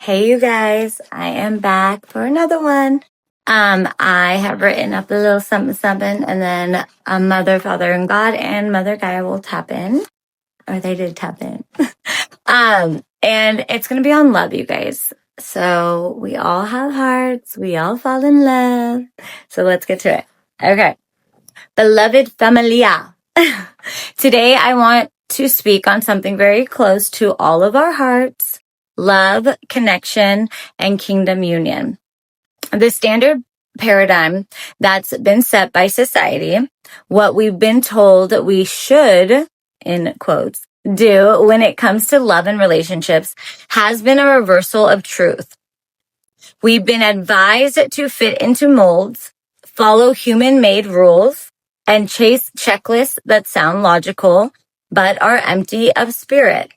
Hey, you guys, I am back for another one. I have written up a little something, and then Mother, Father, and God and Mother Gaia will tap in, or they did tap in. And it's going to be on love, you guys. So we all have hearts. We all fall in love. So let's get to it. Okay. Beloved familia. Today I want to speak on something very close to all of our hearts: love, connection, and kingdom union. The standard paradigm that's been set by society, what we've been told we should, in quotes, do when it comes to love and relationships, has been a reversal of truth. We've been advised to fit into molds, follow human-made rules, and chase checklists that sound logical, but are empty of spirit.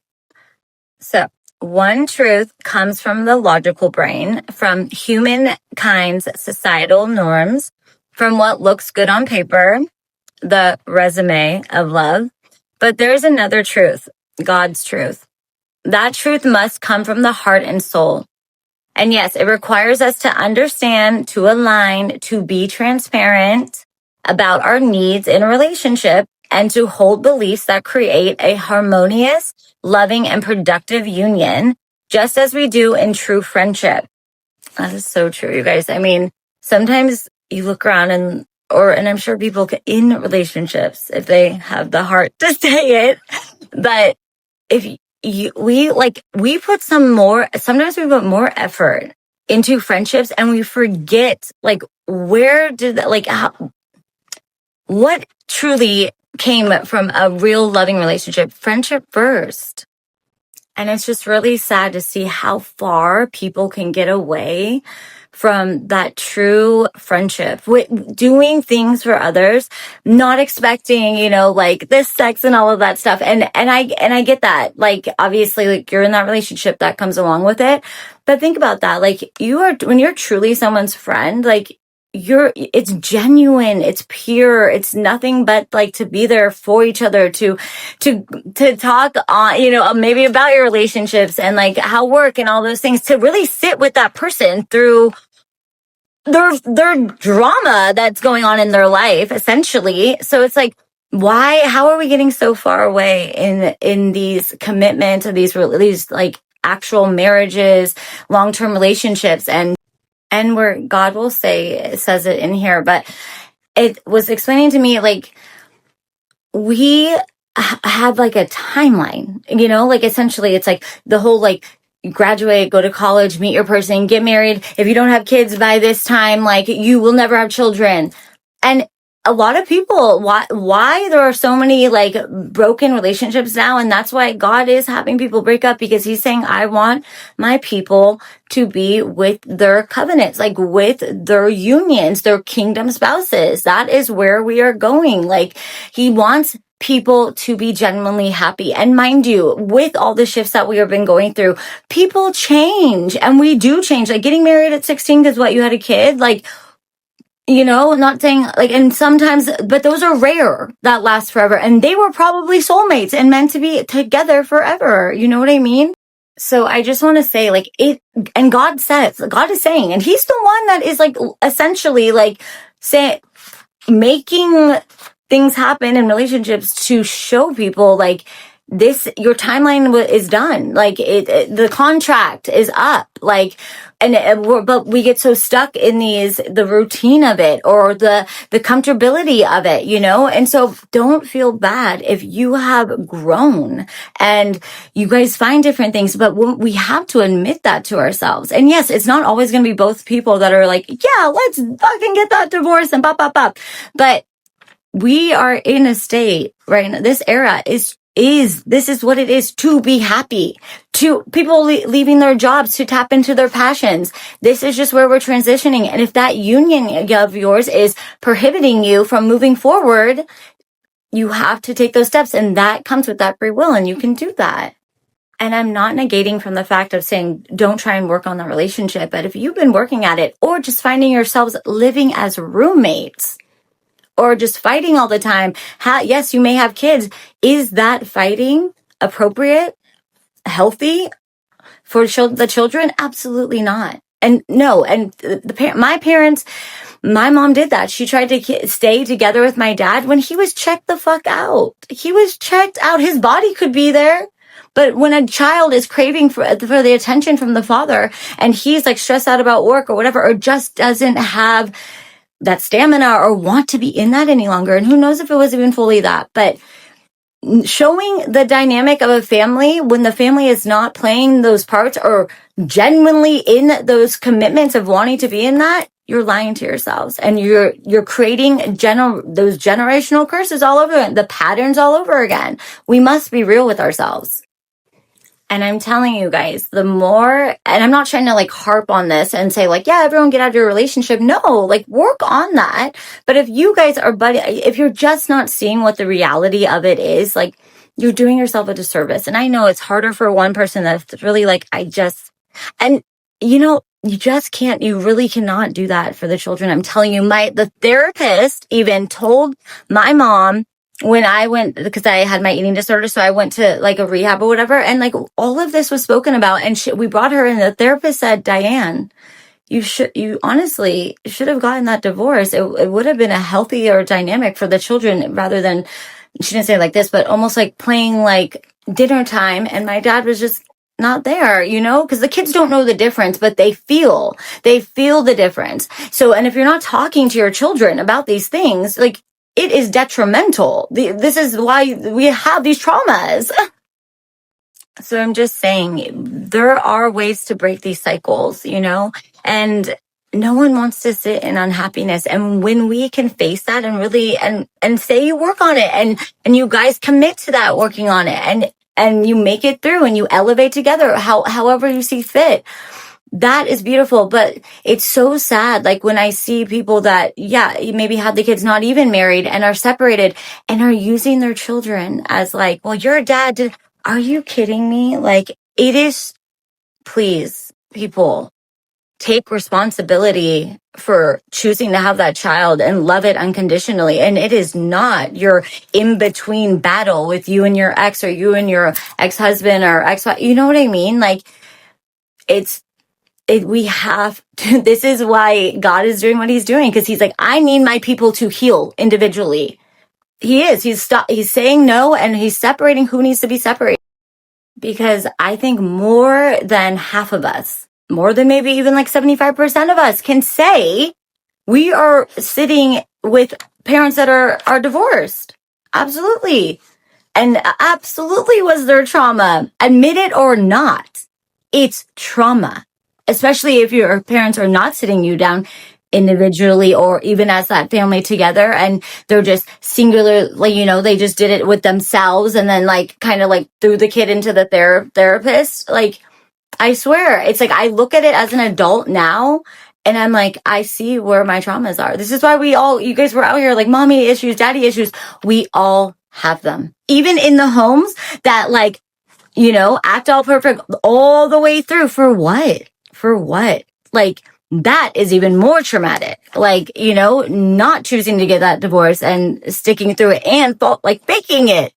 So, one truth comes from the logical brain, from humankind's societal norms, from what looks good on paper, the resume of love. But there's another truth, God's truth. That truth must come from the heart and soul. And yes, it requires us to understand, to align, to be transparent about our needs in a relationship, and to hold beliefs that create a harmonious, loving, and productive union, just as we do in true friendship. That is so true, you guys. I mean, sometimes you look around and I'm sure people in relationships, if they have the heart to say it, but if we put sometimes we put more effort into friendships, and we forget, what truly came from a real loving relationship, friendship first. And it's just really sad to see how far people can get away from that true friendship, with doing things for others, not expecting, this sex and all of that stuff. And I get that. Like, obviously, like, you're in that relationship, that comes along with it. But think about that. Like, when you're truly someone's friend, like, it's genuine, it's pure, it's nothing but like to be there for each other, to talk on, maybe about your relationships and like how work and all those things, to really sit with that person through their drama that's going on in their life, essentially. So it's like, how are we getting so far away in these commitments, or these like actual marriages, long-term relationships, and where God will says it in here, but it was explaining to me, like, we have like a timeline, like essentially it's like the whole, like, graduate, go to college, meet your person, get married. If you don't have kids by this time, like, you will never have children. And a lot of people, why there are so many like broken relationships now, and that's why God is having people break up, because he's saying, I want my people to be with their covenants, like with their unions, their kingdom spouses. That is where we are going. Like, he wants people to be genuinely happy. And mind you, with all the shifts that we have been going through, people change, and we do change. Like, getting married at 16 because you had a kid, like, not saying like, and sometimes, but those are rare that last forever. And they were probably soulmates and meant to be together forever. You know what I mean? So I just want to say, like, and God is saying, and he's the one that is like essentially like making things happen in relationships to show people, like, your timeline is done. Like, the contract is up. Like, but we get so stuck in the routine of it, or the comfortability of it, And so don't feel bad if you have grown and you guys find different things, but we have to admit that to ourselves. And yes, it's not always going to be both people that are like, yeah, let's fucking get that divorce and pop. But we are in a state right now. This era this is what it is to be happy, to people leaving their jobs to tap into their passions. This is just where we're transitioning. And if that union of yours is prohibiting you from moving forward, you have to take those steps. And that comes with that free will, and you can do that. And I'm not negating from the fact of saying, don't try and work on the relationship. But if you've been working at it, or just finding yourselves living as roommates, or just fighting all the time. Yes, you may have kids. Is that fighting appropriate, healthy For the children? Absolutely not. And no, and my parents, my mom did that. She tried to stay together with my dad when he was checked the fuck out. He was checked out. His body could be there. But when a child is craving for the attention from the father and he's like stressed out about work or whatever, or just doesn't have that stamina or want to be in that any longer. And who knows if it was even fully that, but showing the dynamic of a family when the family is not playing those parts or genuinely in those commitments of wanting to be in that, you're lying to yourselves and you're creating those generational curses all over again, the patterns all over again. We must be real with ourselves. And I'm telling you guys, the more, and I'm not trying to like harp on this and say like, yeah, everyone get out of your relationship. No, like work on that. But if you guys are, if you're just not seeing what the reality of it is, like you're doing yourself a disservice. And I know it's harder for one person that's really like, and you know, you just can't, you really cannot do that for the children. I'm telling you, the therapist even told my mom, when I went, because I had my eating disorder, so I went to like a rehab or whatever, and like all of this was spoken about, and we brought her in. The therapist said, Diane, you honestly should have gotten that divorce. It would have been a healthier dynamic for the children rather than, she didn't say it like this, but almost like playing like dinner time, and my dad was just not there, you know, because the kids don't know the difference, but they feel the difference. So, and if you're not talking to your children about these things, like, it is detrimental. This is why we have these traumas. So I'm just saying there are ways to break these cycles, you know, and no one wants to sit in unhappiness. And when we can face that and really, and say you work on it and you guys commit to that, working on it, and you make it through and you elevate together, however you see fit. That is beautiful, but it's so sad. Like when I see people that, yeah, maybe have the kids not even married and are separated and are using their children as like, well, your dad are you kidding me? Like it is, please, people, take responsibility for choosing to have that child and love it unconditionally. And it is not your in-between battle with you and your ex or you and your ex-husband or ex-wife. You know what I mean? Like we have to, this is why God is doing what he's doing, because he's like, I need my people to heal individually. He's saying no, and he's separating who needs to be separated. Because I think more than half of us, more than maybe even like 75% of us can say we are sitting with parents that are divorced. Absolutely. And absolutely was their trauma. Admit it or not, it's trauma. Especially if your parents are not sitting you down individually or even as that family together, and they're just singularly, you know, they just did it with themselves and then like kind of like threw the kid into the therapist. Like, I swear, it's like I look at it as an adult now and I'm like, I see where my traumas are. This is why you guys were out here like mommy issues, daddy issues. We all have them. Even in the homes that like, you know, act all perfect all the way through. For what? For what? Like, that is even more traumatic. Like, you know, not choosing to get that divorce and sticking through it and like faking it.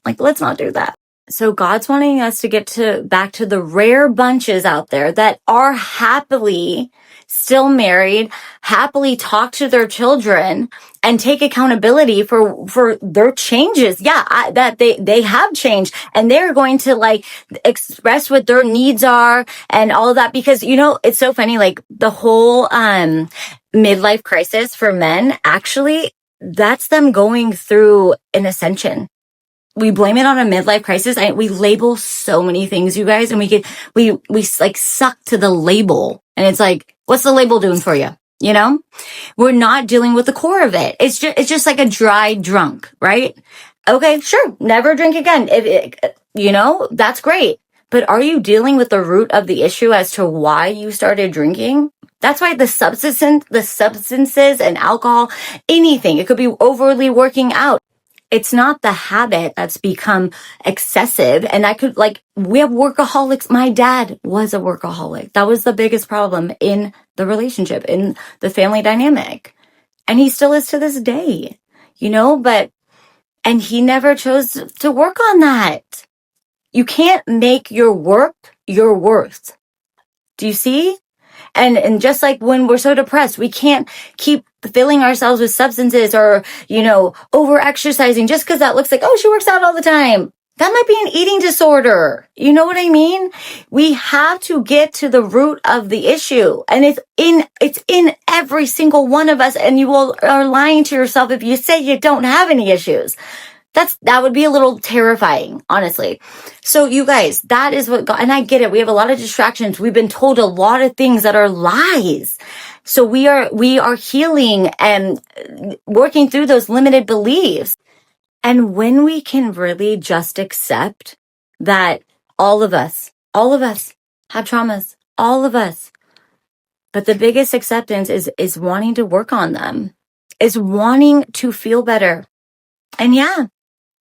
Like, let's not do that. So God's wanting us to get back to the rare bunches out there that are happily still married, happily talk to their children and take accountability for their changes. Yeah, that they have changed and they're going to like express what their needs are and all of that, because, you know, it's so funny, like the whole, midlife crisis for men, actually, that's them going through an ascension. We blame it on a midlife crisis. We label so many things, you guys, and we like suck to the label. And it's like, what's the label doing for you? You know, we're not dealing with the core of it. It's just like a dry drunk, right? Okay, sure. Never drink again. You know, that's great. But are you dealing with the root of the issue as to why you started drinking? That's why the substances and alcohol, anything, it could be overly working out. It's not the habit that's become excessive. And we have workaholics. My dad was a workaholic. That was the biggest problem in the relationship, in the family dynamic. And he still is to this day, you know, and he never chose to work on that. You can't make your work your worth. Do you see? And just like when we're so depressed, we can't keep filling ourselves with substances or, over exercising just because that looks like, oh, she works out all the time. That might be an eating disorder. You know what I mean? We have to get to the root of the issue. And it's in every single one of us. And you are lying to yourself if you say you don't have any issues. That would be a little terrifying, honestly. So you guys, that is what God, and I get it. We have a lot of distractions. We've been told a lot of things that are lies. So we are healing and working through those limited beliefs. And when we can really just accept that all of us have traumas, all of us. But the biggest acceptance is wanting to work on them, is wanting to feel better. And yeah,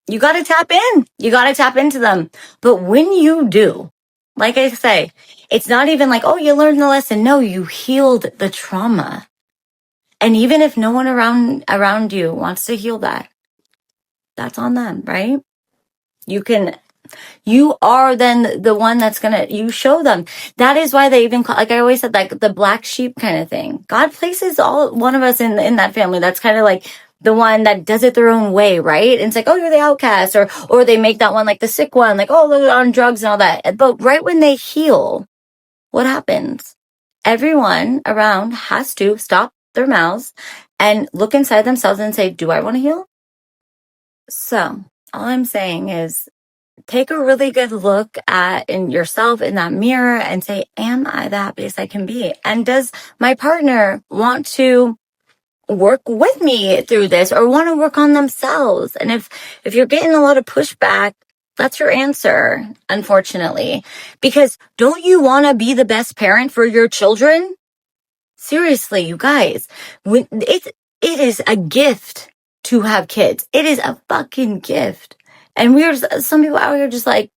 you got to tap in. You got to tap into them. But when you do, like I say, it's not even like, oh, you learned the lesson. No, you healed the trauma. And even if no one around you wants to heal that, that's on them, right? You are then the one that's you show them. That is why they even call, like I always said, like the black sheep kind of thing. God places one of us in that family. That's kind of like the one that does it their own way, right? And it's like, oh, you're the outcast, or they make that one like the sick one, like, oh, they're on drugs and all that. But right when they heal, what happens? Everyone around has to stop their mouths and look inside themselves and say, do I want to heal? So all I'm saying is take a really good look in yourself in that mirror and say, am I the happiest I can be? And does my partner want to work with me through this or want to work on themselves? And if you're getting a lot of pushback, that's your answer, unfortunately. Because don't you want to be the best parent for your children? Seriously, you guys, it is a gift to have kids. It is a fucking gift. And some people out here just like,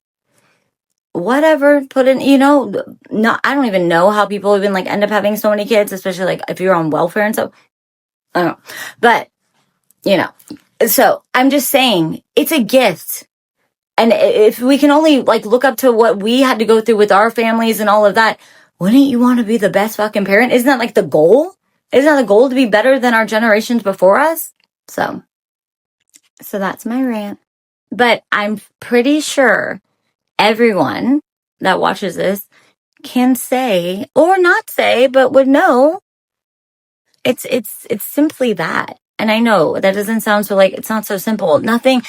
whatever, put in, I don't even know how people even like end up having so many kids, especially like if you're on welfare and stuff. I don't know. But, so I'm just saying it's a gift. And if we can only like look up to what we had to go through with our families and all of that, wouldn't you want to be the best fucking parent? Isn't that like the goal? Isn't that the goal to be better than our generations before us? So that's my rant. But I'm pretty sure everyone that watches this can say or not say, but would know it's simply that. And I know that doesn't sound so like it's not so simple. Nothing,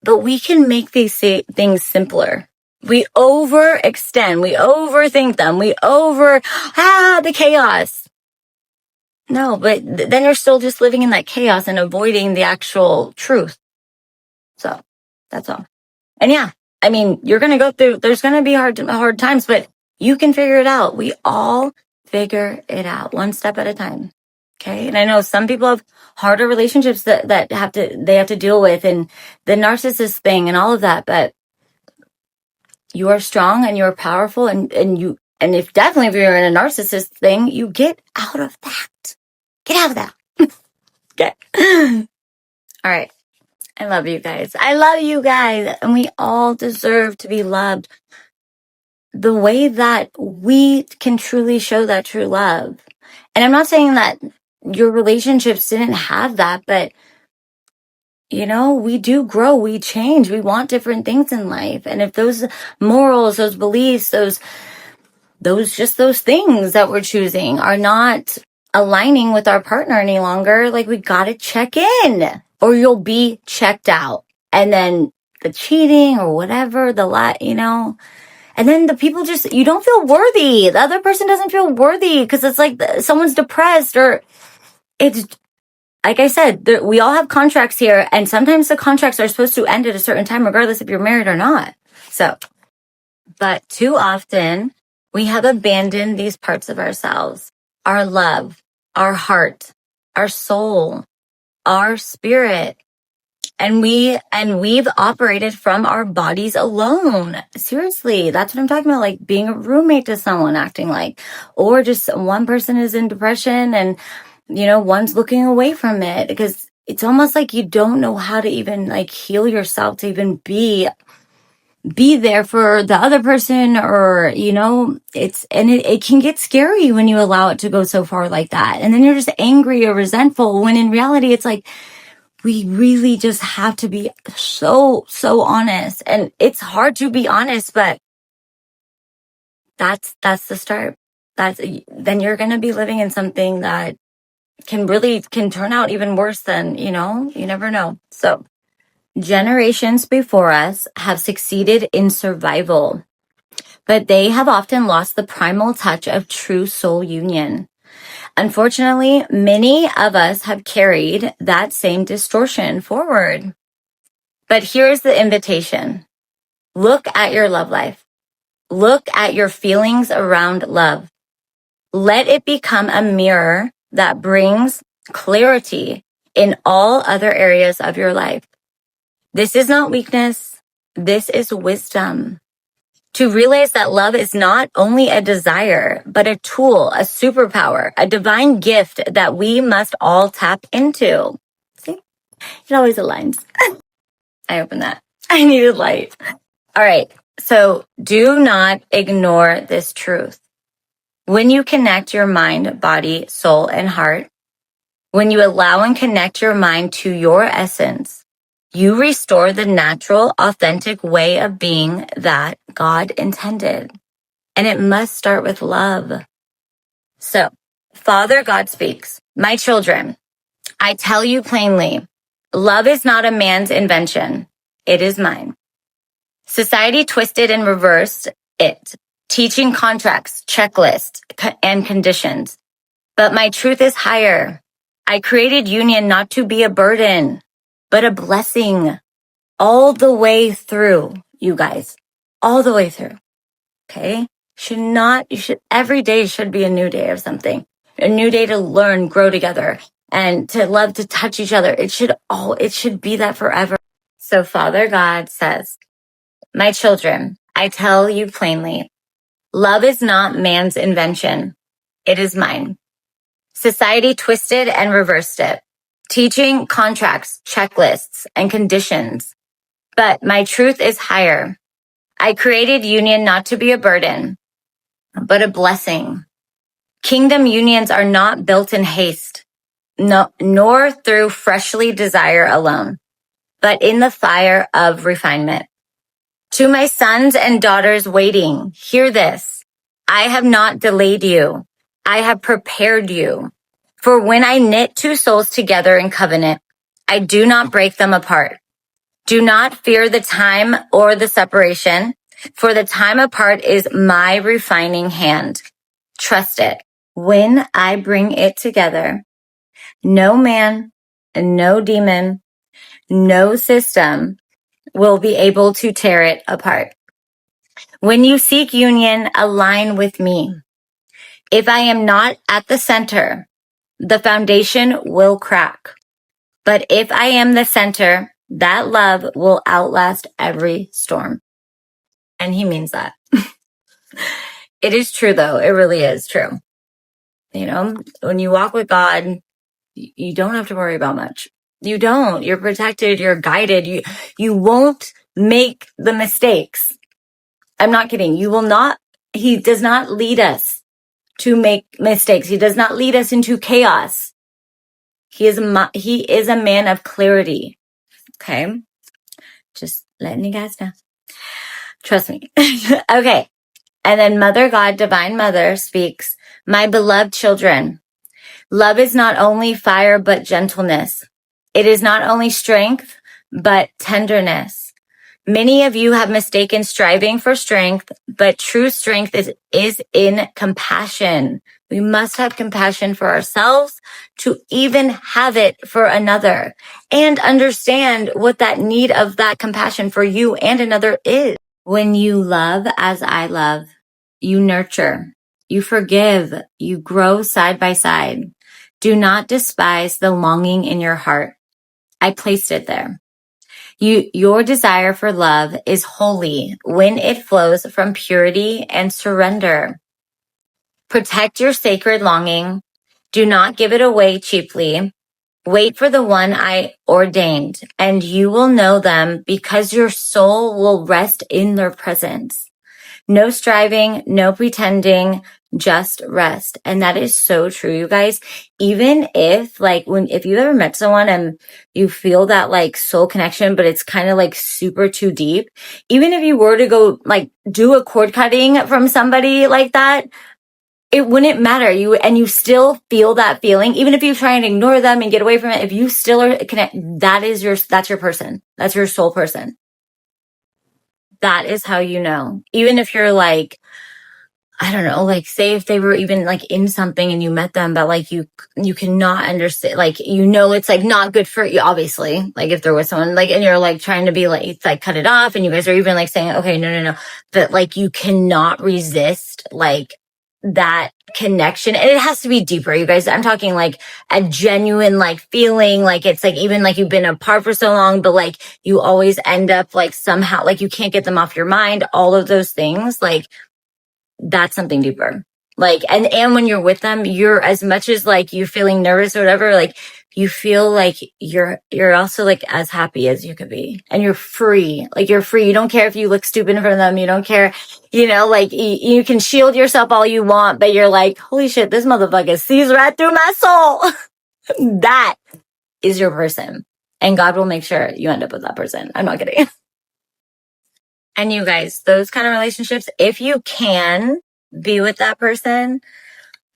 but we can make these things simpler. We overextend, we overthink them, the chaos. No, but then you're still just living in that chaos and avoiding the actual truth. So that's all. And yeah, I mean, you're going to go through, there's going to be hard times, but you can figure it out. We all figure it out one step at a time. Okay. And I know some people have harder relationships that they have to deal with, and the narcissist thing and all of that, but you are strong and you're powerful, and if you're in a narcissist thing, you get out of that. Get out of that. Okay. All right. I love you guys. And we all deserve to be loved the way that we can truly show that true love. And I'm not saying that your relationships didn't have that, but we do grow, we change, we want different things in life. And if those morals, those beliefs, those things that we're choosing are not aligning with our partner any longer, like we got to check in, or you'll be checked out. And then the cheating or whatever, and then the people you don't feel worthy. The other person doesn't feel worthy because it's like someone's depressed, or it's like I said, we all have contracts here, and sometimes the contracts are supposed to end at a certain time, regardless if you're married or not. So, but too often we have abandoned these parts of ourselves, our love, our heart, our soul, our spirit. And we've operated from our bodies alone. Seriously, that's what I'm talking about. Like being a roommate to someone, acting like, or just one person is in depression and, one's looking away from it, because it's almost like you don't know how to even like heal yourself to even be be there for the other person, or, it can get scary when you allow it to go so far like that. And then you're just angry or resentful, when in reality, it's like, we really just have to be so honest. And it's hard to be honest, but that's the start. Then you're going to be living in something that can turn out even worse than, you never know. So generations before us have succeeded in survival, but they have often lost the primal touch of true soul union. Unfortunately, many of us have carried that same distortion forward. But here's the invitation. Look at your love life. Look at your feelings around love. Let it become a mirror that brings clarity in all other areas of your life. This is not weakness. This is wisdom. To realize that love is not only a desire, but a tool, a superpower, a divine gift that we must all tap into. See? It always aligns. I opened that. I needed light. All right. So do not ignore this truth. When you connect your mind, body, soul, and heart, when you allow and connect your mind to your essence, you restore the natural, authentic way of being that God intended. And it must start with love. So, Father God speaks, my children, I tell you plainly, love is not a man's invention. It is mine. Society twisted and reversed it, teaching contracts, checklists, and conditions. But my truth is higher. I created union not to be a burden, but a blessing all the way through, you guys, all the way through. Okay? Every day should be a new day of something, a new day to learn, grow together, and to love, to touch each other. It should be that forever. So Father God says, my children, I tell you plainly, love is not man's invention. It is mine. Society twisted and reversed it, teaching contracts, checklists, and conditions. But my truth is higher. I created union not to be a burden, but a blessing. Kingdom unions are not built in haste, nor through freshly desire alone, but in the fire of refinement. To my sons and daughters waiting, hear this. I have not delayed you. I have prepared you. For when I knit two souls together in covenant, I do not break them apart. Do not fear the time or the separation, for the time apart is my refining hand. Trust it. When I bring it together, no man, no demon, no system will be able to tear it apart. When you seek union, align with me. If I am not at the center, the foundation will crack. But if I am the center, that love will outlast every storm. And he means that. It is true, though. It really is true. When you walk with God, you don't have to worry about much. You don't. You're protected. You're guided. You won't make the mistakes. I'm not kidding. You will not. He does not lead us to make mistakes. He does not lead us into chaos. He is a man of clarity. Okay. Just letting you guys know. Trust me. Okay. And then Mother God, Divine Mother speaks, my beloved children, love is not only fire, but gentleness. It is not only strength, but tenderness. Many of you have mistaken striving for strength, but true strength is in compassion. We must have compassion for ourselves to even have it for another, and understand what that need of that compassion for you and another is. When you love as I love, you nurture, you forgive, you grow side by side. Do not despise the longing in your heart. I placed it there. Your desire for love is holy when it flows from purity and surrender. Protect your sacred longing. Do not give it away cheaply. Wait for the one I ordained, and you will know them because your soul will rest in their presence. No striving, no pretending, just rest. And that is so true, you guys. Even if if you ever met someone and you feel that like soul connection, but it's kind of like super too deep, even if you were to go like do a cord cutting from somebody like that, it wouldn't matter. You still feel that feeling, even if you try and ignore them and get away from it. If you still are connected, that's your person. That's your soul person. That is how you know. Even if you're like, I don't know, like say if they were even like in something and you met them, but like you cannot understand, like, it's like not good for you, obviously. Like if there was someone like, and you're like trying to be like cut it off and you guys are even like saying, okay, no. But like you cannot resist like that connection. And it has to be deeper, you guys. I'm talking like a genuine like feeling, like it's like even like you've been apart for so long, but like you always end up like somehow, like you can't get them off your mind, all of those things, like that's something deeper. Like, and when you're with them, you're as much as like you're feeling nervous or whatever, like you feel like you're also like as happy as you could be, and you're free. Like you're free. You don't care if you look stupid in front of them. You don't care, like you can shield yourself all you want, but you're like, holy shit, this motherfucker sees right through my soul. That is your person. And God will make sure you end up with that person. I'm not kidding. And you guys, those kind of relationships, if you can be with that person,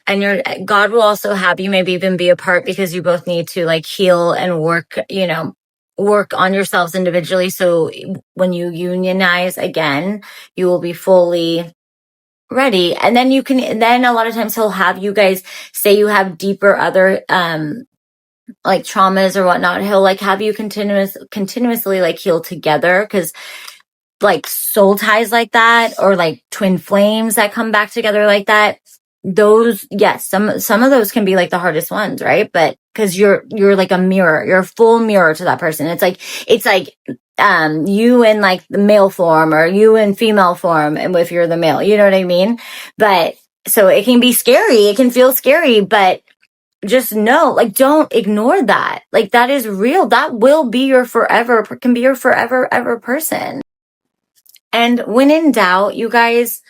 and God will also have you maybe even be apart because you both need to like heal and work on yourselves individually. So when you unionize again, you will be fully ready. And then then a lot of times he'll have you guys say you have deeper other, like traumas or whatnot. He'll like have you continuously like heal together, because like soul ties like that, or like twin flames that come back together like that, those, yes, some of those can be like the hardest ones, right? But because you're like a mirror, you're a full mirror to that person. It's like you in like the male form, or you in female form, and if you're the male, you know what I mean? But so it can be scary, it can feel scary, but just know, like, don't ignore that. Like, that is real. That will be your forever, can be your forever ever person. And when in doubt, you guys,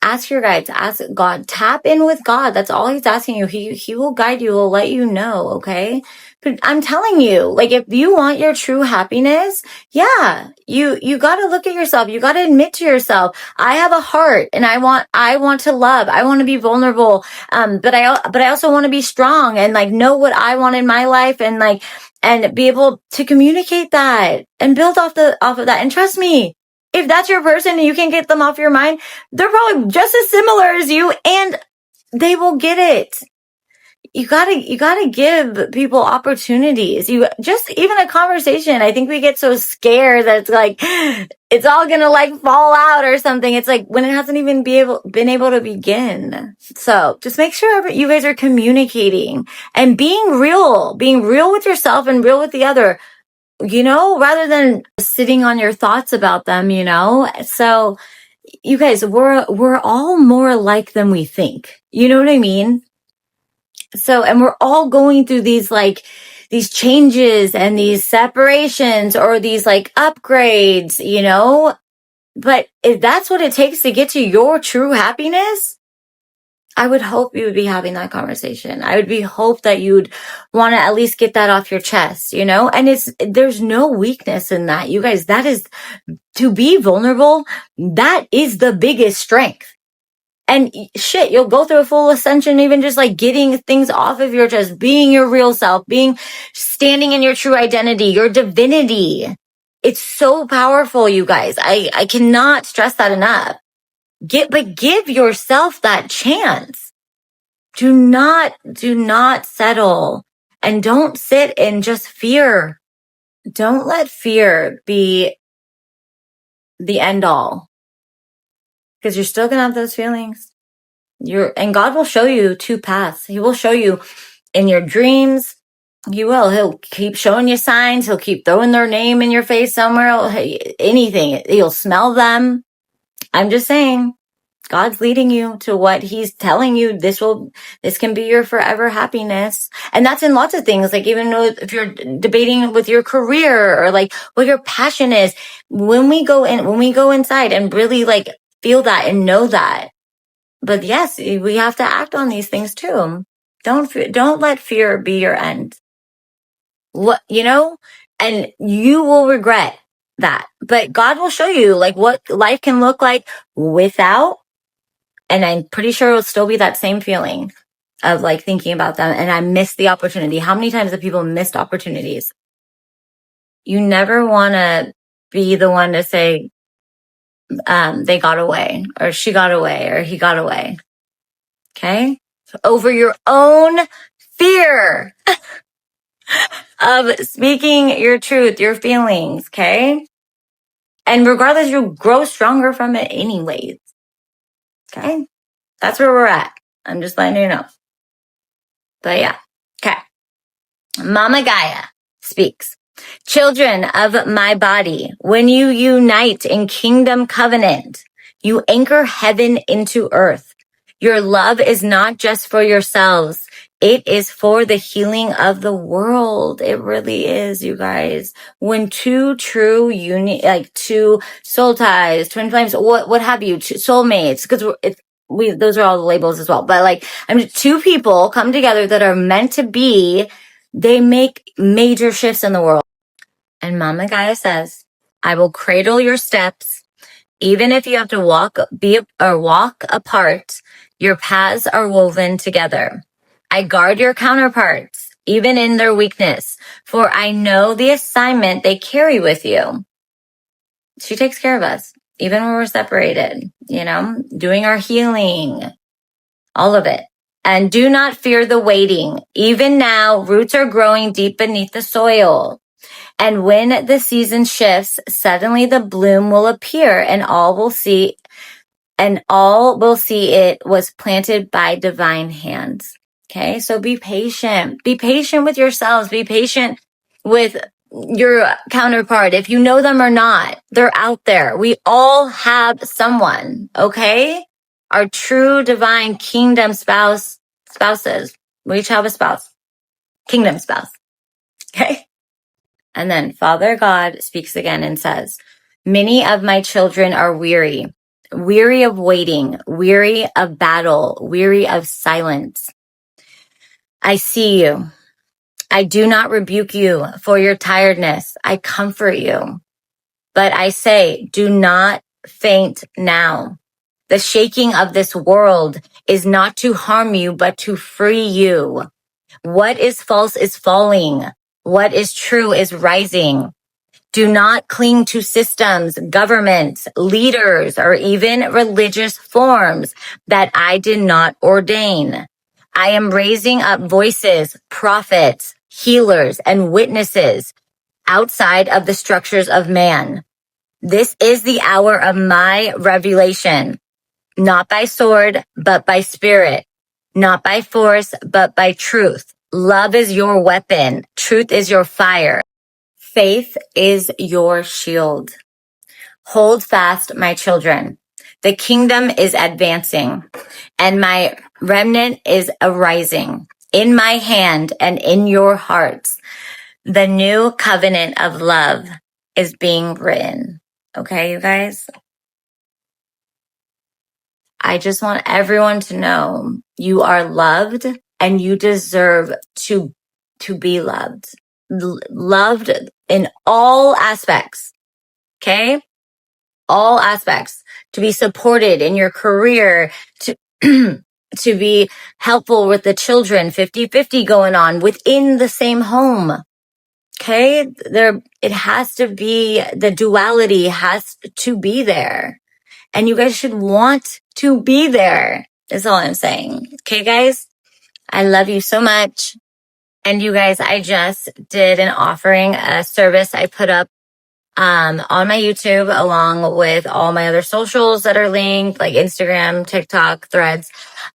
ask your guides, ask God, tap in with God. That's all he's asking you. He will guide you, will let you know. Okay. But I'm telling you, like, if you want your true happiness, yeah, you got to look at yourself. You got to admit to yourself, I have a heart and I want to love. I want to be vulnerable. But I also want to be strong and like know what I want in my life, and be able to communicate that and build off of that. And trust me, if that's your person and you can get them off your mind, they're probably just as similar as you, and they will get it. You gotta give people opportunities. Even a conversation. I think we get so scared that it's like, it's all gonna like fall out or something. It's like when it hasn't even been able to begin. So just make sure you guys are communicating and being real with yourself and real with the other, rather than sitting on your thoughts about them, So you guys, we're all more alike than we think. You know what I mean? So, and we're all going through these changes and these separations, or these like upgrades, but if that's what it takes to get to your true happiness, I would hope you would be having that conversation. I would hope that you'd want to at least get that off your chest, and there's no weakness in that. You guys, that is, to be vulnerable, that is the biggest strength. And shit, you'll go through a full ascension, even just like getting things off of your chest, being your real self, standing in your true identity, your divinity. It's so powerful, you guys. I cannot stress that enough. But give yourself that chance. Do not settle, and don't sit in just fear. Don't let fear be the end all, because you're still going to have those feelings. And God will show you two paths. He will show you in your dreams. He'll keep showing you signs. He'll keep throwing their name in your face somewhere. Anything. You'll smell them. I'm just saying, God's leading you to what he's telling you. This can be your forever happiness. And that's in lots of things. Like even though if you're debating with your career or like what your passion is, when we go inside and really like feel that and know that. But yes, we have to act on these things too. Don't let fear be your end. And you will regret that. But God will show you like what life can look like without. And I'm pretty sure it'll still be that same feeling of like thinking about them. And I missed the opportunity. How many times have people missed opportunities? You never want to be the one to say, they got away or she got away or he got away. Okay. Over your own fear of speaking your truth, your feelings. Okay. And regardless, you'll grow stronger from it anyways. Okay. That's where we're at. I'm just letting you know. But yeah. Okay. Mama Gaia speaks. Children of my body, when you unite in kingdom covenant, you anchor heaven into earth. Your love is not just for yourselves. It is for the healing of the world. It really is, you guys. When two true like two soul ties, twin flames, what have you, soulmates, because those are all the labels as well. But like, two people come together that are meant to be, they make major shifts in the world. And Mama Gaia says, I will cradle your steps. Even if you have to walk apart, your paths are woven together. I guard your counterparts, even in their weakness, for I know the assignment they carry with you. She takes care of us, even when we're separated, doing our healing, all of it. And do not fear the waiting. Even now, roots are growing deep beneath the soil. And when the season shifts, suddenly the bloom will appear and all will see it was planted by divine hands. Okay. So be patient with yourselves. Be patient with your counterpart. If you know them or not, they're out there. We all have someone. Okay. Our true divine kingdom spouses. We each have a spouse, kingdom spouse. Okay. And then Father God speaks again and says, many of my children are weary of waiting, weary of battle, weary of silence. I see you. I do not rebuke you for your tiredness. I comfort you. But I say, do not faint now. The shaking of this world is not to harm you, but to free you. What is false is falling. What is true is rising. Do not cling to systems, governments, leaders, or even religious forms that I did not ordain. I am raising up voices, prophets, healers, and witnesses outside of the structures of man. This is the hour of my revelation, not by sword, but by spirit, not by force, but by truth. Love is your weapon. Truth is your fire. Faith is your shield. Hold fast, my children. The kingdom is advancing, and my remnant is arising. In my hand and in your hearts, the new covenant of love is being written. Okay, you guys? I just want everyone to know you are loved and you deserve to be loved. Loved in all aspects. Okay? All aspects. To be supported in your career, to to be helpful with the children, 50-50 going on within the same home. Okay? It has to be, the duality has to be there. And you guys should want to be there, is all I'm saying. Okay, guys? I love you so much. And you guys, I just did an offering, a service I put up on my YouTube along with all my other socials that are linked, like Instagram, TikTok, Threads,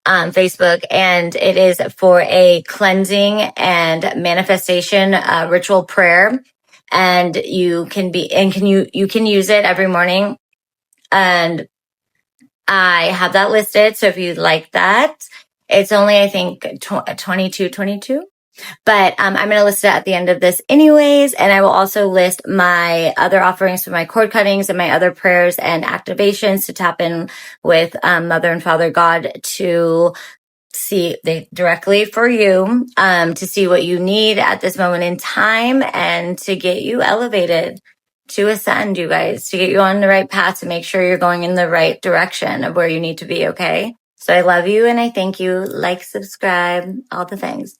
Facebook. And it is for a cleansing and manifestation ritual prayer. And you can use it every morning. And I have that listed. So if you'd like that, it's only, I think, $22.22. But I'm going to list it at the end of this anyways. And I will also list my other offerings for my cord cuttings and my other prayers and activations to tap in with Mother and Father God to see directly for you, to see what you need at this moment in time and to get you elevated, to ascend, you guys, to get you on the right path, to make sure you're going in the right direction of where you need to be. Okay. So I love you and I thank you. Like, subscribe, all the things.